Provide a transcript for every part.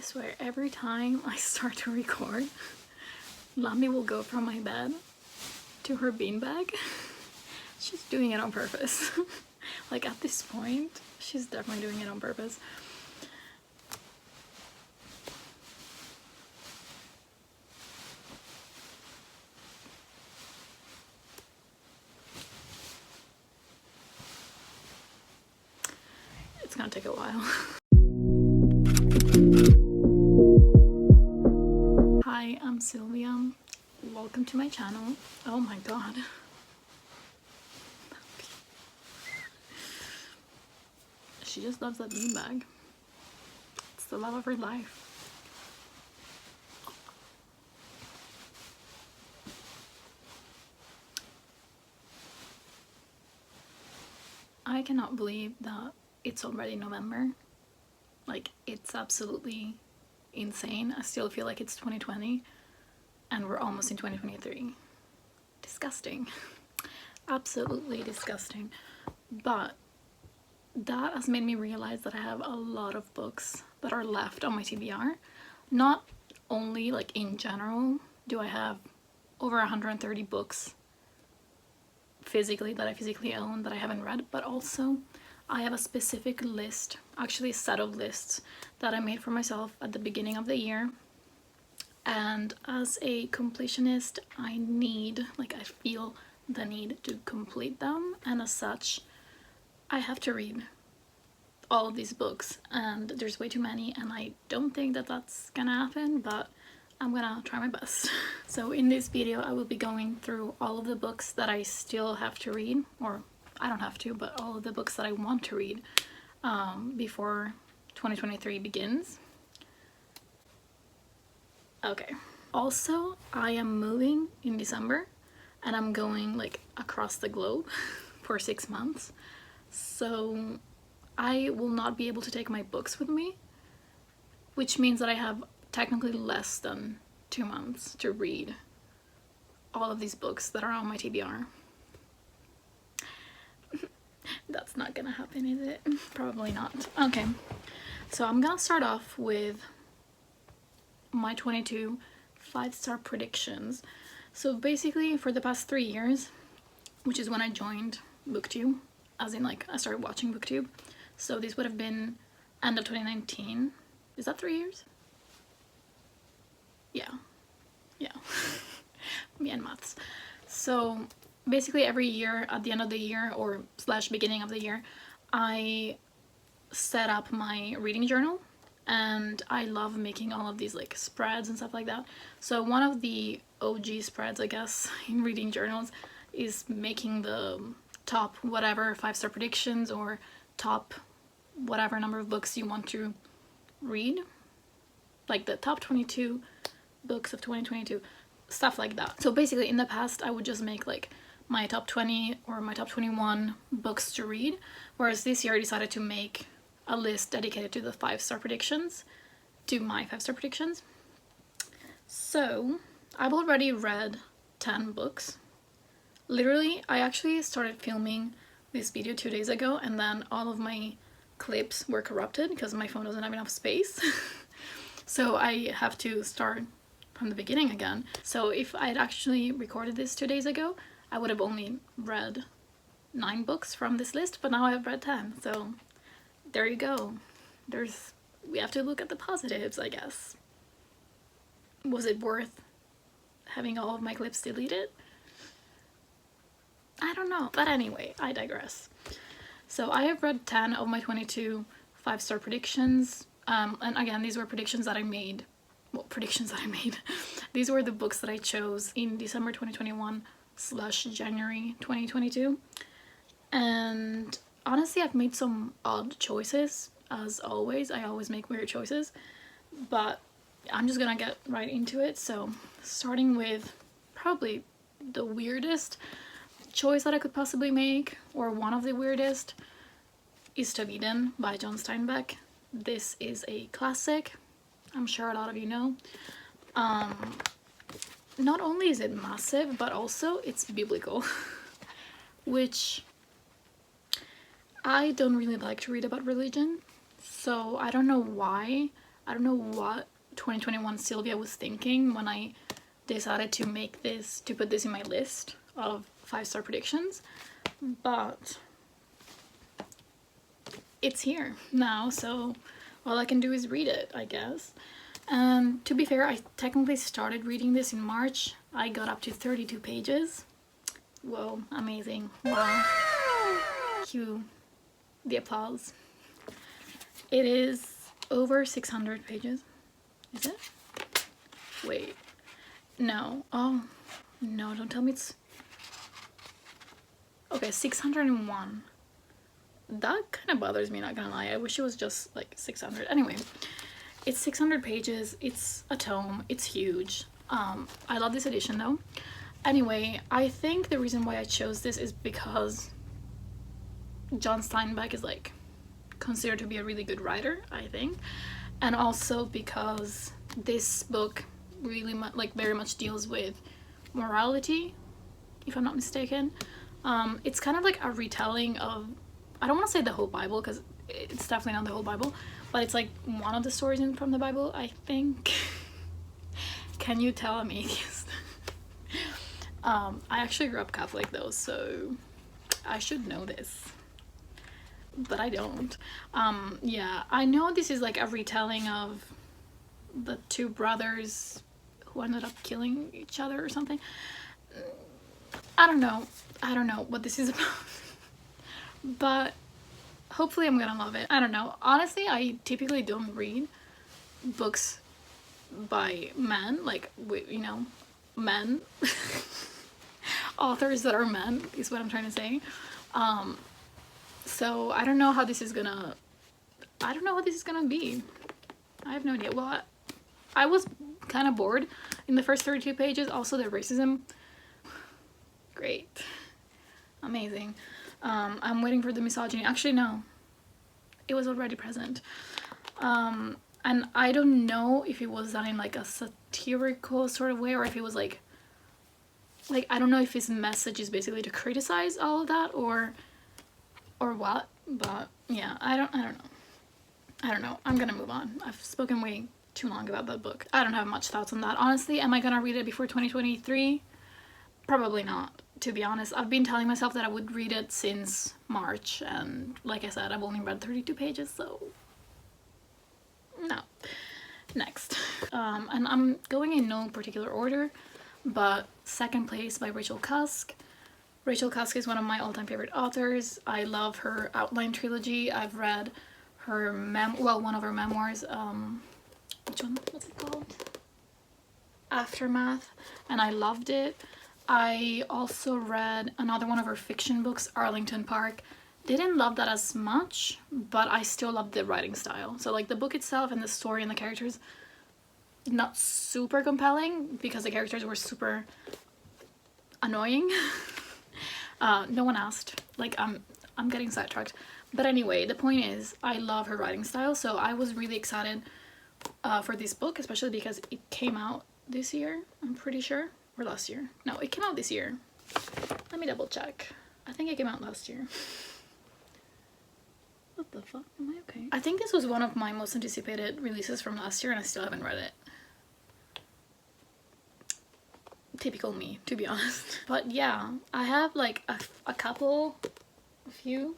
I swear, every time I start to record, Lambi will go from my bed to her beanbag. She's doing it on purpose. Like, at this point, she's definitely doing it on purpose. It's gonna take a while. Hi, I'm Sylvia. Welcome to my channel. Oh my god. She just loves that beanbag. It's the love of her life. I cannot believe that it's already November. Like, it's absolutely insane. I still feel like it's 2020 and we're almost in 2023. Disgusting. Absolutely disgusting. But that has made me realize that I have a lot of books that are left on my TBR. Not only like in general do I have over 130 books physically that I physically own that I haven't read, but also I have a specific list, actually a set of lists that I made for myself at the beginning of the year. And as a completionist, I feel the need to complete them, and as such, I have to read all of these books, and there's way too many, and I don't think that that's gonna happen, but I'm gonna try my best. So in this video, I will be going through all of the books that I still have to read, or I don't have to, but all of the books that I want to read before 2023 begins. Okay. Also, I am moving in December, and I'm going like across the globe for 6 months. So I will not be able to take my books with me, which means that I have technically less than 2 months to read all of these books that are on my TBR. That's not gonna happen, is it? Probably not. Okay, so I'm gonna start off with my 22 5-star predictions. So basically, for the past 3 years, which is when I joined BookTube, as in like I started watching BookTube, so this would have been end of 2019. Is that 3 years? Yeah. Me and maths. So basically every year at the end of the year or / beginning of the year, I set up my reading journal, and I love making all of these like spreads and stuff like that. So one of the OG spreads, I guess, in reading journals is making the top whatever 5-star predictions or top whatever number of books you want to read, like the top 22 books of 2022, stuff like that. So basically in the past I would just make like my top 20 or my top 21 books to read, whereas this year I decided to make a list dedicated to the 5-star predictions, to my 5-star predictions. So I've already read 10 books. Literally, I actually started filming this video 2 days ago, and then all of my clips were corrupted because my phone doesn't have enough space. So I have to start from the beginning again. So if I had actually recorded this 2 days ago, I would have only read 9 books from this list, but now I have read 10. So there you go. We have to look at the positives, I guess. Was it worth having all of my clips deleted? I don't know, but anyway, I digress. So I have read 10 of my 22 5-star predictions, and again, these were predictions that I made. Well, predictions that I made. These were the books that I chose in December 2021 / January 2022. And honestly, I've made some odd choices, as always. I always make weird choices, but I'm just gonna get right into it. So starting with probably the weirdest choice that I could possibly make, or one of the weirdest, is Eden by John Steinbeck. This is a classic. I'm sure a lot of you know. Not only is it massive, but also it's biblical, which I don't really like to read about religion, so I don't know why I don't know what 2021 Sylvia was thinking when I decided to make this, to put this in my list of 5-star predictions, but it's here now, so all I can do is read it, I guess. And to be fair, I technically started reading this in March. I got up to 32 pages. Whoa, amazing. Wow. Cue the applause. It is over 600 pages. Is it? Wait. No. Oh, no, don't tell me it's... Okay, 601. That kind of bothers me, not gonna lie. I wish it was just like 600. Anyway, it's 600 pages. It's a tome. It's huge. I love this edition though. Anyway, I think the reason why I chose this is because John Steinbeck is like considered to be a really good writer, I think, and also because this book really very much deals with morality, if I'm not mistaken. It's kind of like a retelling of, I don't want to say the whole Bible because it's definitely not the whole Bible, but it's like one of the stories from the Bible, I think. Can you tell I'm atheist? I actually grew up Catholic though, so I should know this, but I don't. Yeah, I know this is like a retelling of the two brothers who ended up killing each other or something. I don't know what this is about. But hopefully I'm gonna love it. I don't know. Honestly, I typically don't read books by men, like, you know, men. Authors that are men is what I'm trying to say. So I don't know how this is gonna... I don't know how this is gonna be. I have no idea. Well, I was kind of bored in the first 32 pages. Also, the racism. Great. Amazing. I'm waiting for the misogyny. Actually, no. It was already present. And I don't know if it was done in like a satirical sort of way, or if it was like I don't know if his message is basically to criticize all of that or what, but yeah, I don't know. I'm gonna move on. I've spoken way too long about that book. I don't have much thoughts on that. Honestly, am I gonna read it before 2023? Probably not, to be honest. I've been telling myself that I would read it since March, and like I said, I've only read 32 pages, so no. Next. And I'm going in no particular order, but Second Place by Rachel Cusk. Rachel Cusk is one of my all-time favorite authors. I love her Outline trilogy. I've read her one of her memoirs. Which one? What's it called? Aftermath. And I loved it. I also read another one of her fiction books, Arlington Park. Didn't love that as much, but I still loved the writing style. So like the book itself and the story and the characters, not super compelling because the characters were super annoying. No one asked. Like I'm getting sidetracked. But anyway, the point is I love her writing style, so I was really excited for this book, especially because it came out this year, I'm pretty sure. Or last year. No, it came out this year. Let me double check. I think it came out last year. What the fuck? Am I okay? I think this was one of my most anticipated releases from last year and I still haven't read it. Typical me, to be honest. But yeah, I have like a few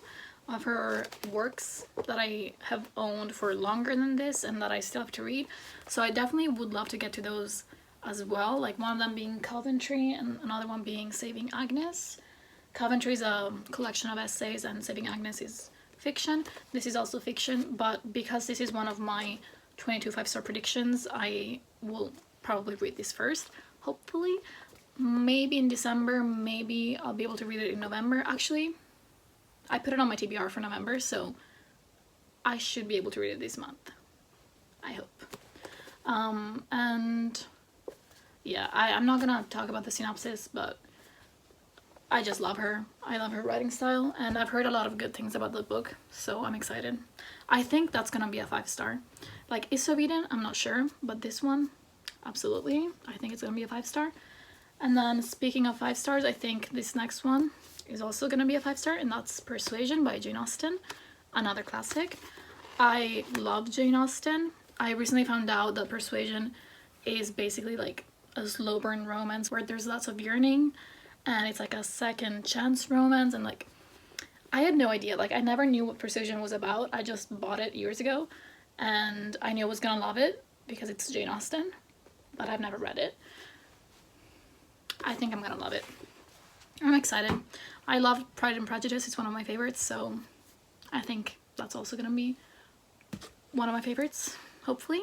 of her works that I have owned for longer than this and that I still have to read. So I definitely would love to get to those as well, like one of them being Coventry and another one being Saving Agnes. Coventry is a collection of essays and Saving Agnes is fiction. This is also fiction, but because this is one of my 22 5-star predictions, I will probably read this first, hopefully. Maybe in December, maybe I'll be able to read it in November. Actually, I put it on my TBR for November, so I should be able to read it this month. I hope. And yeah, I'm not gonna talk about the synopsis, but I just love her. I love her writing style, and I've heard a lot of good things about the book, so I'm excited. I think that's gonna be a 5-star. Like Isoveden, I'm not sure, but this one, absolutely. I think it's gonna be a 5-star. And then speaking of 5 stars, I think this next one is also gonna be a 5-star, and that's Persuasion by Jane Austen, another classic. I love Jane Austen. I recently found out that Persuasion is basically like a slow burn romance where there's lots of yearning, and it's like a second chance romance, and like I had no idea. Like I never knew what Persuasion was about. I just bought it years ago and I knew I was gonna love it because it's Jane Austen, but I've never read it. I think I'm gonna love it. I'm excited. I love Pride and Prejudice. It's one of my favorites, so I think that's also gonna be one of my favorites, hopefully.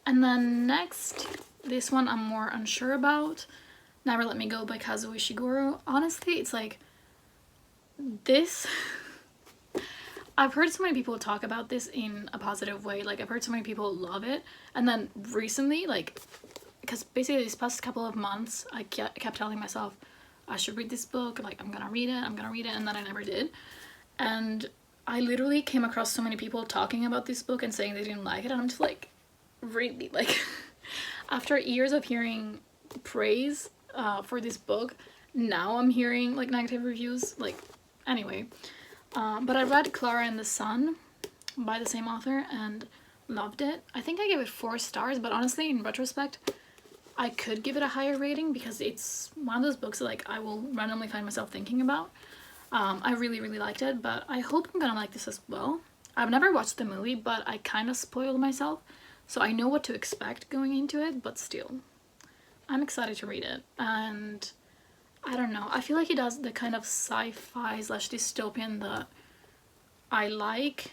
And then next, this one I'm more unsure about. Never Let Me Go by Kazuo Ishiguro. Honestly, it's like this. I've heard so many people talk about this in a positive way. Like I've heard so many people love it, and then recently, like, because basically these past couple of months I kept telling myself I should read this book, like I'm gonna read it, and then I never did. And I literally came across so many people talking about this book and saying they didn't like it, and I'm just like, really, like after years of hearing praise for this book, now I'm hearing like negative reviews. Like anyway, but I read Clara and the Sun by the same author and loved it. I think I gave it 4 stars, but honestly in retrospect I could give it a higher rating because it's one of those books that like I will randomly find myself thinking about. I really liked it, but I hope I'm gonna like this as well. I've never watched the movie, but I kind of spoiled myself, so I know what to expect going into it, but still I'm excited to read it. And I don't know, I feel like it does the kind of sci-fi / dystopian that I like,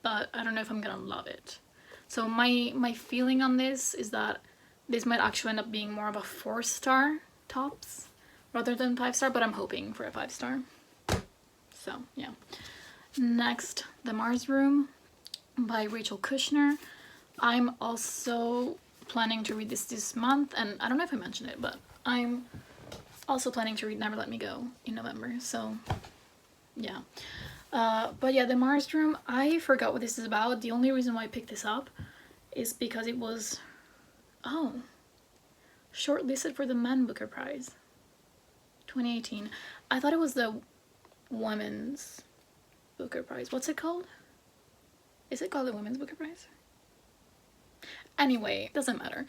but I don't know if I'm gonna love it. So my feeling on this is that this might actually end up being more of a 4-star tops rather than 5-star, but I'm hoping for a 5-star. So yeah. Next, The Mars Room by Rachel Kushner. I'm also planning to read this month, and I don't know if I mentioned it, but I'm also planning to read Never Let Me Go in November, so yeah. But yeah, The Mars Room, I forgot what this is about. The only reason why I picked this up is because it was, shortlisted for the Man Booker Prize 2018. I thought it was the Women's Booker Prize. What's it called? Is it called the Women's Booker Prize? Anyway, doesn't matter.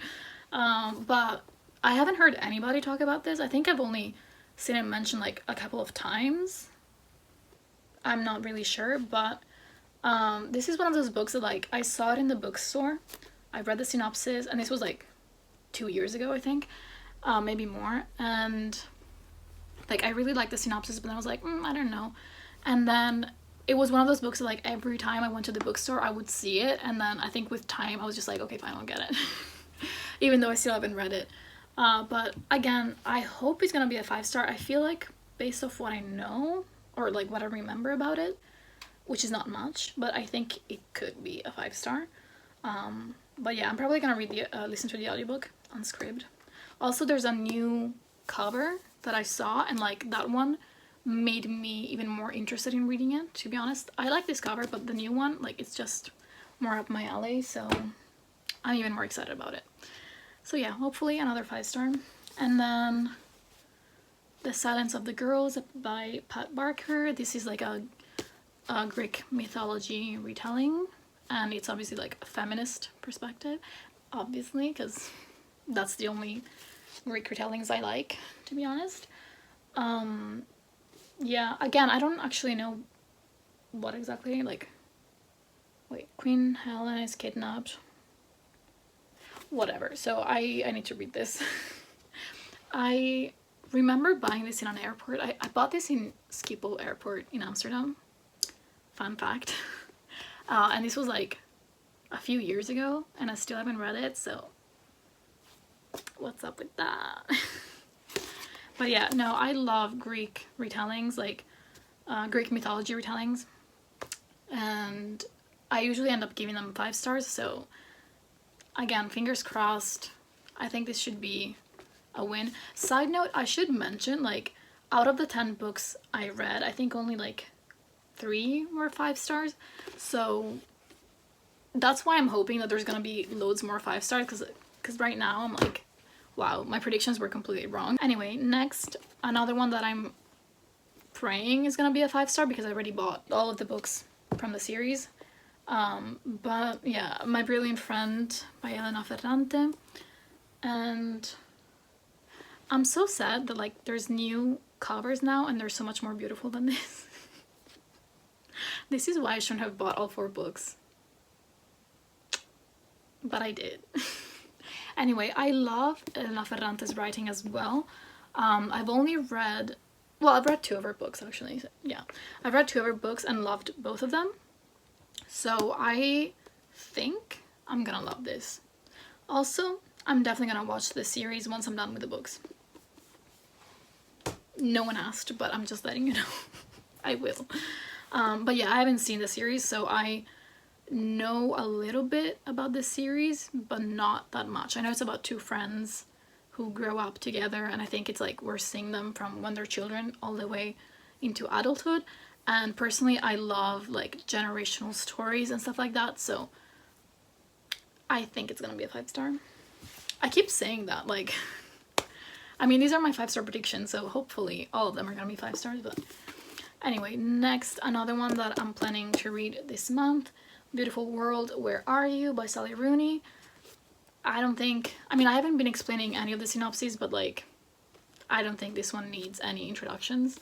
But I haven't heard anybody talk about this. I think I've only seen it mentioned like a couple of times. I'm not really sure, but this is one of those books that like I saw it in the bookstore. I read the synopsis, and this was like 2 years ago, I think, maybe more, and like I really liked the synopsis, but then I was like, I don't know. And then it was one of those books that like every time I went to the bookstore I would see it, and then I think with time I was just like, okay fine, I'll get it. Even though I still haven't read it. But again, I hope it's gonna be a 5-star. I feel like based off what I know, or like what I remember about it, which is not much, but I think it could be a 5-star. But yeah, I'm probably gonna read the listen to the audiobook on Scribd. Also, there's a new cover that I saw, and like that one made me even more interested in reading it, to be honest. I like this cover, but the new one, like, it's just more up my alley, so I'm even more excited about it. So yeah, hopefully another 5-star. And then The Silence of the Girls by Pat Barker. This is like a Greek mythology retelling, and it's obviously like a feminist perspective, obviously, because that's the only Greek retellings I like, to be honest. Yeah, again, I don't actually know what exactly, like, wait, Queen Helen is kidnapped, whatever, so I need to read this. I remember buying this in an airport. I bought this in Schiphol Airport in Amsterdam, fun fact. And this was like a few years ago, and I still haven't read it, so what's up with that? But yeah, no, I love Greek retellings, like Greek mythology retellings, and I usually end up giving them 5 stars, so again, fingers crossed. I think this should be a win. Side note, I should mention, like, out of the 10 books I read, I think only like 3 were 5 stars, so that's why I'm hoping that there's gonna be loads more 5 stars, because right now I'm like, wow, my predictions were completely wrong. Anyway, next, another one that I'm praying is gonna be a 5-star, because I already bought all of the books from the series, But yeah, My Brilliant Friend by Elena Ferrante. And I'm so sad that like there's new covers now and they're so much more beautiful than this. This is why I shouldn't have bought all 4 books. But I did. Anyway, I love Elena Ferrante's writing as well. I've only read, well, I've read 2 of her books actually. Yeah, I've read 2 of her books and loved both of them. So I think I'm gonna love this. Also, I'm definitely gonna watch this series once I'm done with the books. No one asked, but I'm just letting you know. I will. But yeah, I haven't seen the series, so I know a little bit about this series, but not that much. I know it's about 2 friends who grow up together, and I think it's like we're seeing them from when they're children all the way into adulthood. And personally, I love like generational stories and stuff like that, so I think it's gonna be a 5-star. I keep saying that, like, I mean, these are my 5-star predictions, so hopefully all of them are gonna be 5 stars. But anyway, next, another one that I'm planning to read this month, Beautiful World, Where Are You by Sally Rooney. I haven't been explaining any of the synopses, but like, I don't think this one needs any introductions.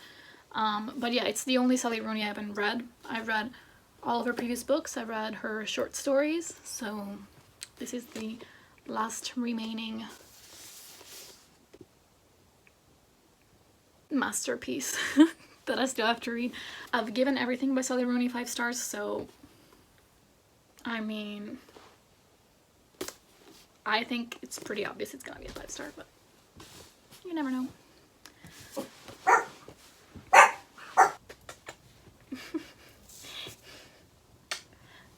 But yeah, it's the only Sally Rooney I haven't read. I've read all of her previous books. I've read her short stories, so this is the last remaining masterpiece that I still have to read. I've given everything by Sally Rooney 5 stars, so I mean, I think it's pretty obvious it's gonna be a 5-star, but you never know.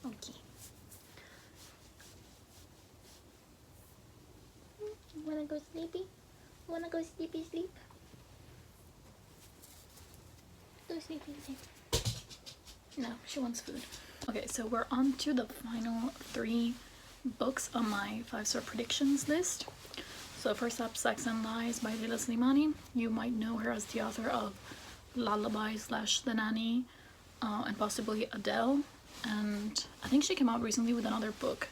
Okay. Wanna go sleepy? Wanna go sleepy sleep? Go sleepy sleep. No, she wants food. Okay, so we're on to the final 3 books on my 5-star predictions list. So first up, Sex and Lies by Leila Slimani. You might know her as the author of Lullaby / The Nanny, and possibly Adele. And I think she came out recently with another book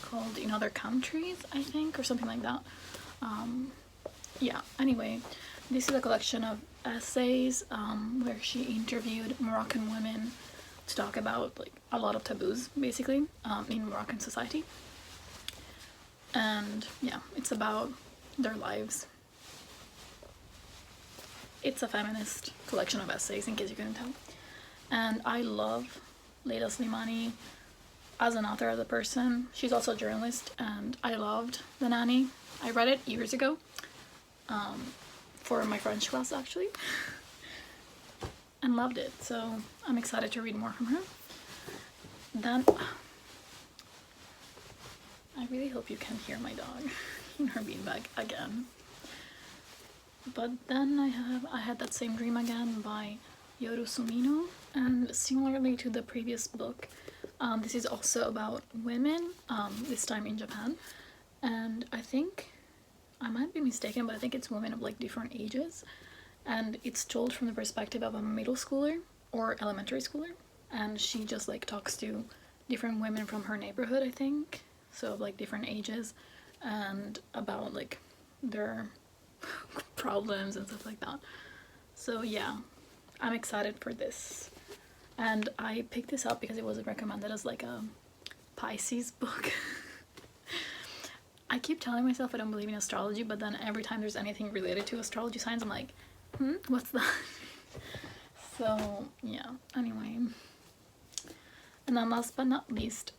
called In Other Countries, I think, or something like that. Yeah, anyway, this is a collection of essays where she interviewed Moroccan women to talk about like a lot of taboos, basically, in Moroccan society. And yeah, it's about their lives. It's a feminist collection of essays, in case you couldn't tell. And I love Leila Slimani as an author, as a person. She's also a journalist, and I loved The Nanny. I read it years ago, for my French class actually, and loved it, so I'm excited to read more from her. Then I really hope you can hear my dog in her beanbag again. But then I had That Same Dream Again by Yoru Sumino, and similarly to the previous book, this is also about women, this time in Japan, and I think, I might be mistaken, but I think it's women of like different ages, and it's told from the perspective of a middle schooler or elementary schooler, and she just like talks to different women from her neighborhood, I think, so of like different ages, and about like their problems and stuff like that. So yeah, I'm excited for this, and I picked this up because it was recommended as like a Pisces book. I keep telling myself I don't believe in astrology, but then every time there's anything related to astrology signs, I'm like, what's that? So yeah, anyway. And then last but not least,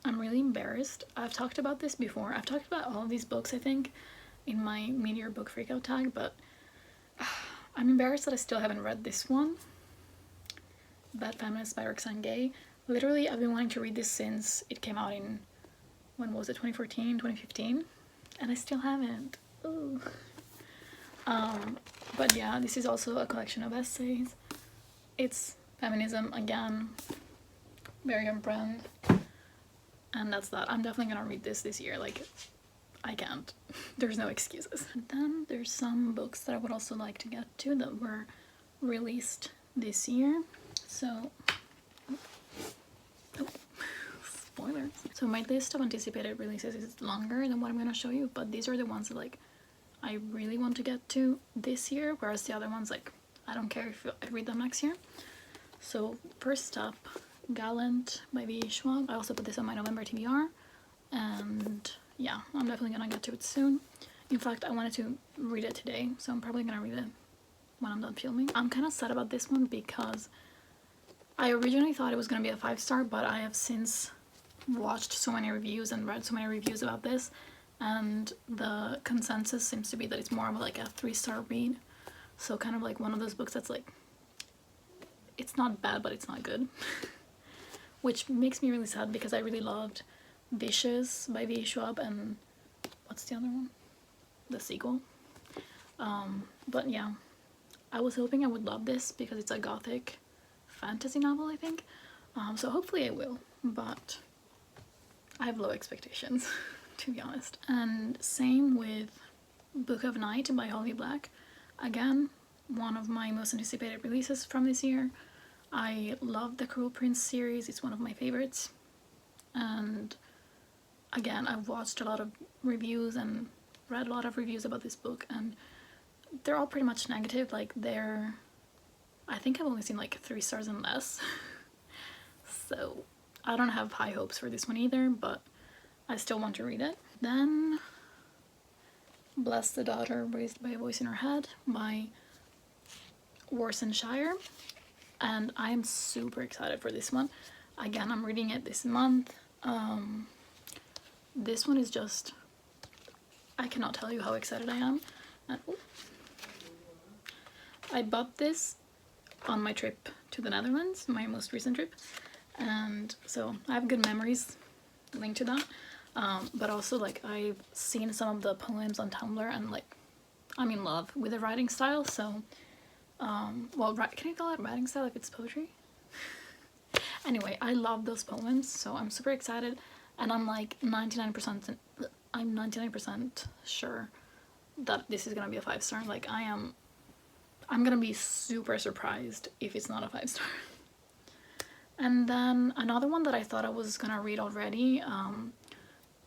I'm really embarrassed. I've talked about this before. I've talked about all of these books, I think, in my Meteor Book Freakout tag, but I'm embarrassed that I still haven't read this one, Bad Feminist by Roxane Gay. Literally, I've been wanting to read this since it came out in, when was it, 2014, 2015? And I still haven't. Ooh. But yeah, this is also a collection of essays. It's feminism again, very on brand. And that's that. I'm definitely gonna read this year. Like, I can't. There's no excuses. And then there's some books that I would also like to get to that were released this year. So Oh, spoilers. So my list of anticipated releases is longer than what I'm gonna show you, but these are the ones that like I really want to get to this year, whereas the other ones, like, I don't care if I read them next year. So first up, Gallant by V. Schwab. I also put this on my November TBR, and yeah, I'm definitely gonna get to it soon. In fact, I wanted to read it today, so I'm probably gonna read it when I'm done filming. I'm kind of sad about this one because I originally thought it was gonna be a 5-star, but I have since watched so many reviews and read so many reviews about this, and the consensus seems to be that it's more of like a 3-star read. So kind of like one of those books that's like, it's not bad, but it's not good. Which makes me really sad because I really loved Vicious by V. Schwab, and what's the other one? The sequel. But yeah, I was hoping I would love this because it's a gothic fantasy novel, I think. So hopefully I will, but I have low expectations, to be honest. And same with Book of Night by Holly Black. Again, one of my most anticipated releases from this year. I love the Cruel Prince series, it's one of my favorites. And again, I've watched a lot of reviews and read a lot of reviews about this book, and they're all pretty much negative. Like, I think I've only seen like 3 stars and less. So I don't have high hopes for this one either, but I still want to read it. Then Bless the Daughter Raised by a Voice in Her Head by Worcestershire, and I am super excited for this one. Again, I'm reading it this month. This one is just, I cannot tell you how excited I am. And, I bought this on my trip to the Netherlands, my most recent trip, and so I have good memories linked to that. But also, like, I've seen some of the poems on Tumblr, and like, I'm in love with the writing style. So well, can you call it writing style if it's poetry? Anyway, I love those poems, so I'm super excited, and I'm like 99% sure that this is gonna be a 5-star. Like, I'm gonna be super surprised if it's not a 5-star. And then another one that I thought I was gonna read already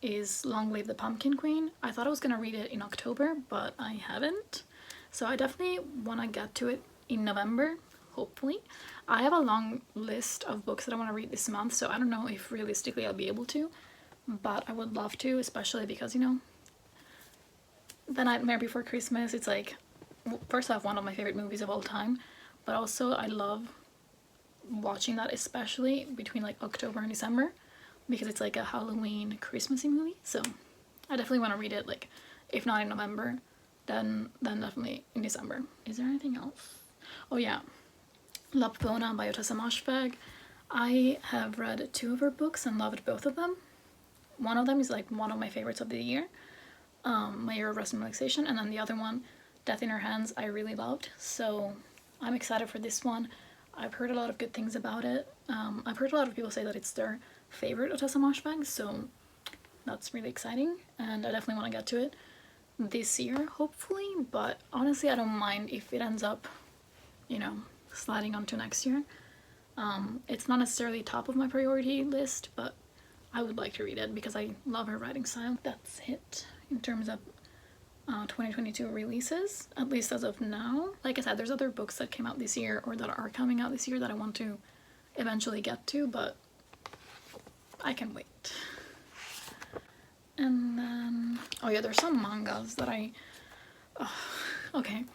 is Long Live the Pumpkin Queen. I thought I was gonna read it in October, but I haven't. So I definitely want to get to it in November, hopefully. I have a long list of books that I want to read this month, so I don't know if realistically I'll be able to, but I would love to, especially because, you know, The Nightmare Before Christmas, it's like, first off, one of my favorite movies of all time, but also I love watching that, especially between like October and December, because it's like a Halloween Christmassy movie. So I definitely want to read it, like, if not in November, then definitely in December. Is there anything else? Oh yeah, Lapvona by Otessa Moshfegh. I have read 2 of her books and loved both of them. One of them is like one of my favorites of the year, My Year of Rest and Relaxation, and then the other one, Death in Her Hands, I really loved. So I'm excited for this one. I've heard a lot of good things about it. I've heard a lot of people say that it's their favorite Otessa Moshfegh, so that's really exciting, and I definitely want to get to it this year, hopefully. But honestly, I don't mind if it ends up, you know, sliding onto next year. It's not necessarily top of my priority list, but I would like to read it because I love her writing style. That's it in terms of 2022 releases, at least as of now. Like I said, there's other books that came out this year or that are coming out this year that I want to eventually get to, but I can wait. And then, oh yeah, there's some mangas that okay,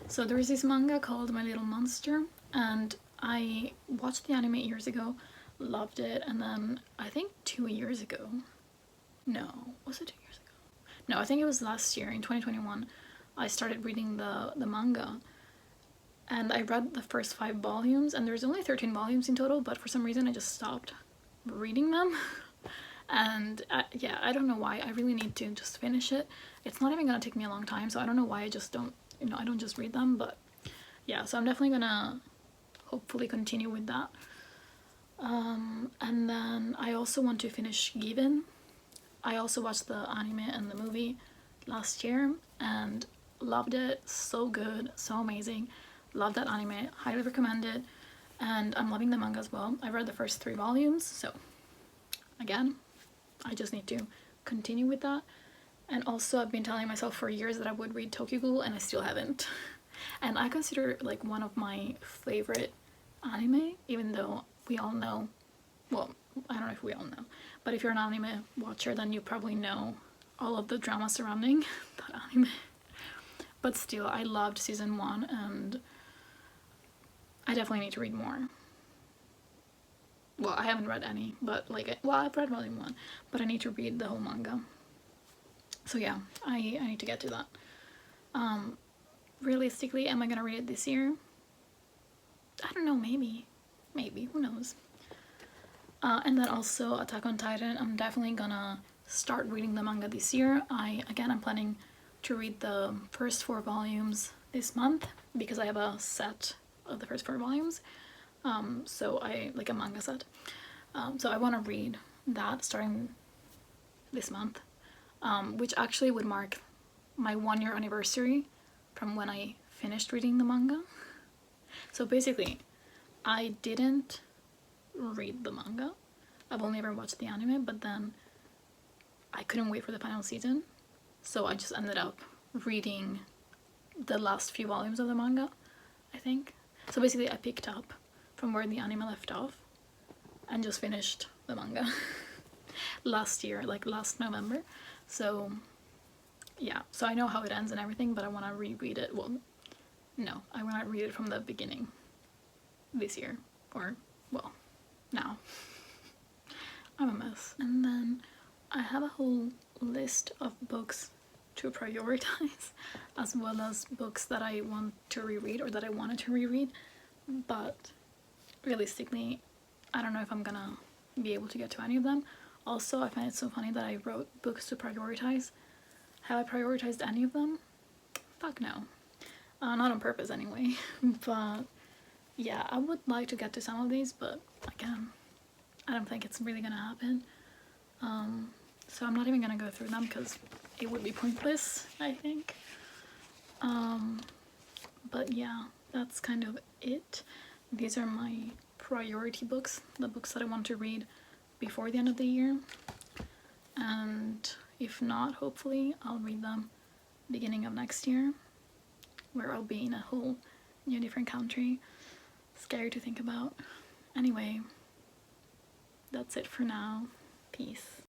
so there's this manga called My Little Monster, and I watched the anime years ago, loved it, and then I think 2 years ago, no, was it 2 years ago? No, I think it was last year, in 2021, I started reading the manga, and I read the first 5 volumes, and there's only 13 volumes in total, but for some reason I just stopped reading them. And yeah, I don't know why. I really need to just finish it. It's not even gonna take me a long time, so I don't know why I just don't, you know, I don't just read them. But yeah, so I'm definitely gonna hopefully continue with that. And then I also want to finish Given. I also watched the anime and the movie last year and loved it. So good, so amazing. Love that anime, highly recommend it. and I'm loving the manga as well. I read the first 3 volumes, so again, I just need to continue with that. And also, I've been telling myself for years that I would read Tokyo Ghoul, and I still haven't. And I consider it like one of my favorite anime, even though we all know, well, I don't know if we all know, but if you're an anime watcher, then you probably know all of the drama surrounding that anime. But still, I loved season 1, and I definitely need to read more. Well, I haven't read any, but like, well, I've read volume 1, but I need to read the whole manga. So yeah, I need to get to that. Realistically, am I gonna read it this year? I don't know, maybe, who knows. And then also Attack on Titan, I'm definitely gonna start reading the manga this year. I'm planning to read the first 4 volumes this month because I have a set of the first 4 volumes. So I like a manga set. So I want to read that starting this month, which actually would mark my 1-year anniversary from when I finished reading the manga. So basically, I didn't read the manga. I've only ever watched the anime, but then I couldn't wait for the final season, so I just ended up reading the last few volumes of the manga, I think. So basically, I picked up from where the anime left off and just finished the manga last year, like last November. So yeah, so I know how it ends and everything, but I want to reread it. Well, no, I want to read it from the beginning this year, or well, now. I'm a mess. And then I have a whole list of books to prioritize, as well as books that I want to reread or that I wanted to reread, but realistically, I don't know if I'm gonna be able to get to any of them. Also, I find it so funny that I wrote books to prioritize. Have I prioritized any of them? Fuck no. Not on purpose anyway, but yeah, I would like to get to some of these, but again, I don't think it's really gonna happen. So I'm not even gonna go through them because it would be pointless, I think. But yeah, that's kind of it. These are my priority books, the books that I want to read before the end of the year. And if not, hopefully I'll read them beginning of next year, where I'll be in a whole new different country. Scary to think about. Anyway, that's it for now. Peace.